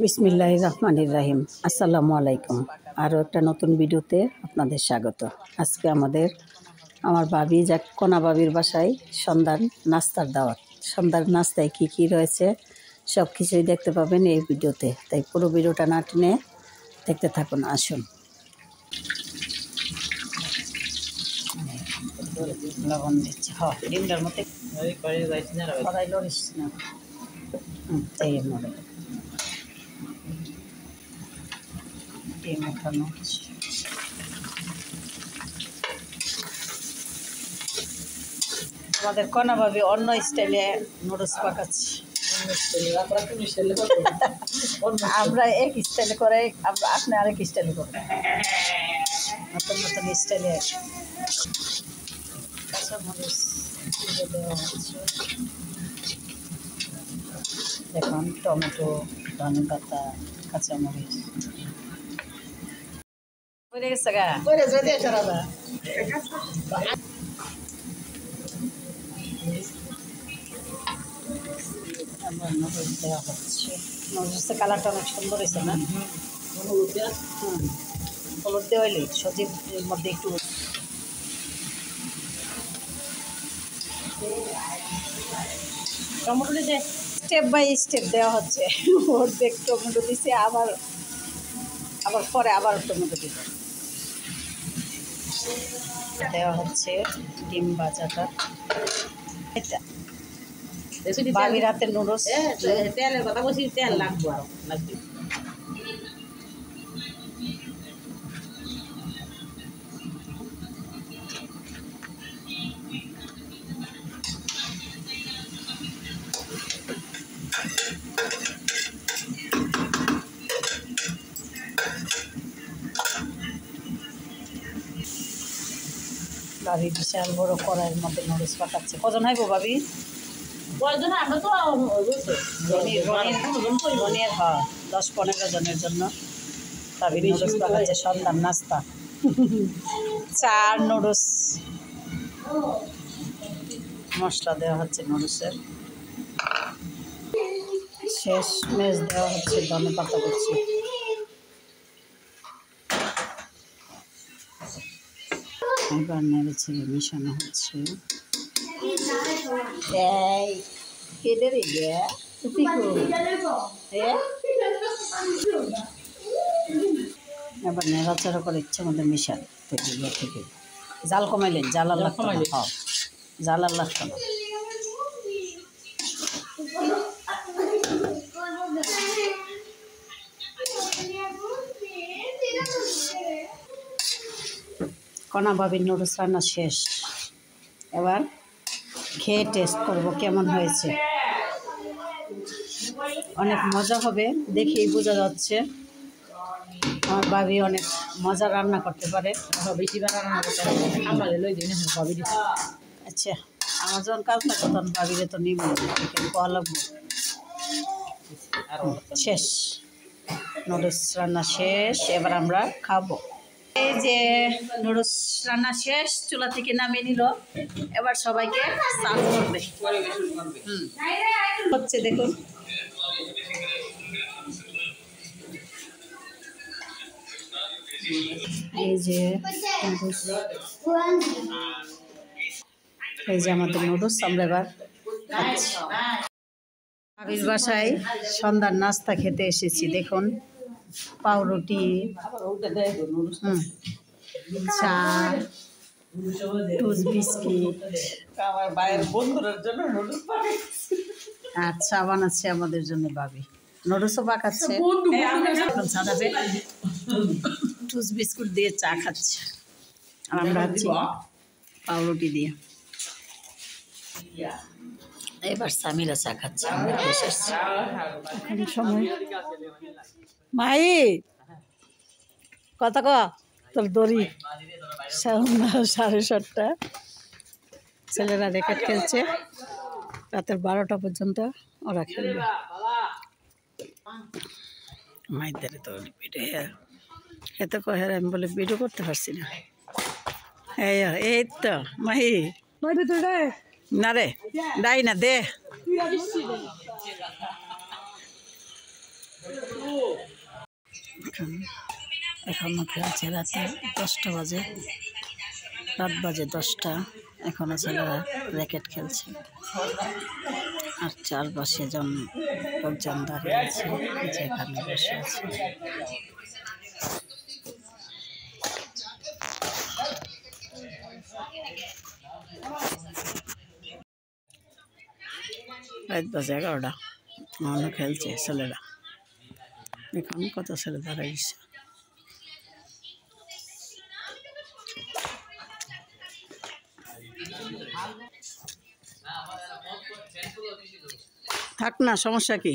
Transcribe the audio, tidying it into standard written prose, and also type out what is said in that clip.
বিসমিল্লাহির রহমানির রহিম। আসসালামু আলাইকুম। আরও একটা নতুন ভিডিওতে আপনাদের স্বাগত। আজকে আমার ভাবি কোনা ভাবির বাসায় সন্ধ্যার নাস্তার দাওয়াত। সন্ধ্যার নাস্তায় কি কি রয়েছে সব কিছুই দেখতে পাবেন এই ভিডিওতে, তাই পুরো ভিডিওটা না টেনে দেখতে থাকুন। আসুন। লবণ দিচ্ছি, ডিমটার মধ্যে কড়াই লড়িস না, তাই মনে ডিম ওঠানো হচ্ছে। আমাদের কোনা ভাবি অন্য স্টাইলে নুডলস পাকাচ্ছি। আমরা এক স্টাইলে করে, আপনি আরেক স্টাইলে করবেন, নতুন নতুন স্টাইলে। কাঁচামরিচ দেওয়া হচ্ছে, দেখুন টমেটো, ধনে পাতা, কাঁচামরিচ পড়ে গেছে গা। আবার নুডলস দেওয়া হচ্ছে। নুডলসের কালারটা অনেক সুন্দর হয়েছে না? হলুদ দেওয়া হইলে সবজির মধ্যে একটু টমেটো দিতে স্টেপ বাই স্টেপ দেওয়া হচ্ছে। অর্ধেক টমেটো দিছে, আবার পরে আবার টমেটো দিতে দেওয়া হচ্ছে। ডিম ভাজাটা এটা ভাবির হাতের নুডলস। তেলের কথা বলছি, তেল লাগবে আরো লাগবে। ভাবি বিশাল বড় কড়াইয়ের মধ্যে নুডলস পাকাচ্ছে। কজন হইব ভাবি? আমরা তো 10-15 জনের জন্য ভাবি নুডলস পাকাচ্ছে। সন্ধ্যার নাস্তা চার নুডলস, মশলা দেওয়া হচ্ছে নুডলসের। শেষ মেশ দেওয়া হচ্ছে ধনে পাতা কুচি। এবার নেড়ে ছেড়ে মিশানো হচ্ছে। এবার নেড়াচাড়া করে ইচ্ছে মধ্যে মিশান থেকে। জাল কমাইলেন? জাল আর লাগতো না, জাল আর লাগতো না। কোনা ভাবির নুডলস রান্না শেষ। এবার খেয়ে টেস্ট করব কেমন হয়েছে। অনেক মজা হবে, দেখেই বোঝা যাচ্ছে আমার ভাবি অনেক মজা রান্না করতে পারে। আচ্ছা, আমার যখন কাজ না তখন ভাবিরে তো নিব, পাওয়া লাগবো। শেষ, নুডলস রান্না শেষ, এবার আমরা খাবো। এই যে নুডলস রান্না শেষ, চুলা থেকে নামিয়ে নিল। এবার সবাইকে সার্ভ করবে। হচ্ছে দেখুন, এই যে আমাদের নুডলস আমরা এবার খাচ্ছি। ভাবির বাসায় সন্ধ্যার নাস্তা খেতে এসেছি। দেখুন, পাউরুটি, চা, টুস বিস্কিট, আমার ভাইয়ের বন্ধুদের জন্য নুডলস পাকাচ্ছে। আচ্ছা, বানাচ্ছে আমাদের জন্য ভাবি, নুডলসও পাকাচ্ছে। টুস বিস্কুট দিয়ে চা খাচ্ছে, আর আমরা আছি পাউরুটি দিয়ে। এবার সামিরা চা খাচ্ছে। এখন সময় মাই কথা ক তোর দড়ি 7:30। ছেলেরা রেকেট খেলছে, রাতের 12টা পর্যন্ত ওরা খেলবে। মাইদের তো ভিডিও এত কহের, আমি বলে ভিডিও করতে পারছি না। এই তো মাহি না রে, ডাই না দে। এখনো খেলছে, রাতে 10টা বাজে, রাত বাজে 10টা, এখনো ছেলেরা র্যাকেট খেলছে। আর চারপাশে লোকজন দাঁড়িয়ে আছে, যেখানে বসে আছে। রাত বাজে 11টা, এখনো খেলছে ছেলেরা। এখন কত ছেলে দাঁড়াইছে। থাক না, সমস্যা কি?